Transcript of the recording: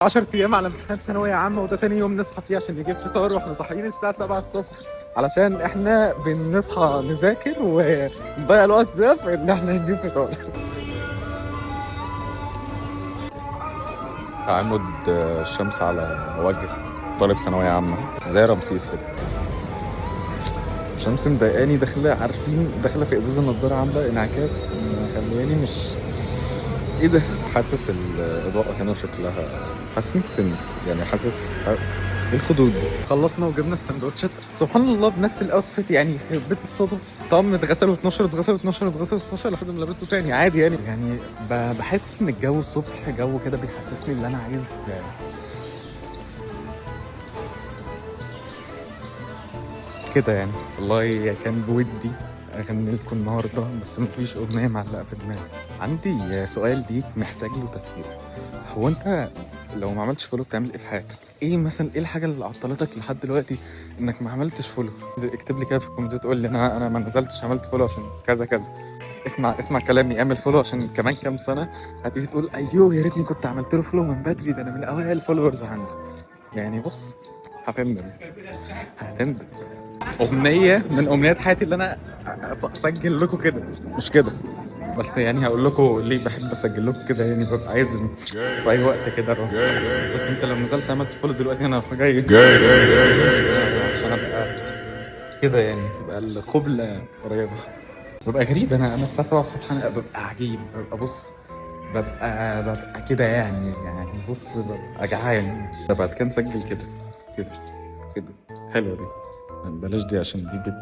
10 ايام على امتحانات ثانويه عامه، وده تاني يوم نصحى فيه عشان نجيب فطار، واحنا صاحيين الساعه 7 الصبح علشان احنا بنصحى نذاكر ونضيع الوقت ده في ان احنا نجيب فطار. تعامد الشمس على وجه طالب ثانويه عامه زي رمسيس كده. الشمس مضايقاني، داخله عارفين داخله في ازاز النضاره، عامله انعكاس مخلياني مش ايه ده. حاسس الاضاءه هنا شكلها، حاسس اني تخنت يعني، حاسس ايه الخدود دي. خلصنا وجبنا السندوتشات سبحان الله بنفس الاوتفيت، يعني في بيت الصدف طقم اتغسل واتنشر اتغسل واتنشر اتغسل واتنشر لحد ما لبسته تاني عادي يعني بحس ان الجو الصبح جو كده بيحسسني ان انا عايز كده يعني. والله كان بودي اغني لكم النهارده بس مفيش اغنيه معلقه في دماغي. عندي سؤال ليك محتاج له تفسير. هو انت لو ما عملتش فولو بتعمل ايه في حياتك؟ ايه مثلا ايه الحاجه اللي عطلتك لحد دلوقتي انك ما عملتش فولو؟ اكتب لي كده في الكومنتات، تقول لي انا ما نزلتش عملت فولو عشان كذا كذا. اسمع كلامي، اعمل فولو عشان كمان كام سنه هتيجي تقول ايوه يا ريتني كنت عملت له فولو من بدري، ده انا من اوائل الفولورز عنده. يعني بص، هتندم هتندم. أمنية من أمنيات حياتي اللي أنا أسجل لكم كده، مش كده بس يعني هقول لكم ليه بحب أسجل لكم كده، يعني ببقى عايز في أي وقت كده أروح. قصدك أنت لو نزلت عملت فولو دلوقتي أنا جاي عشان أبقى كده، يعني تبقى القبلة قريبة. ببقى غريب، أنا الساعة 7 الصبح أنا ببقى عجيب، ببقى بص ببقى كده يعني بص ببقى جعان. طب بعد كده نسجل كده كده كده. حلوة دي، بلاش دي عشان دي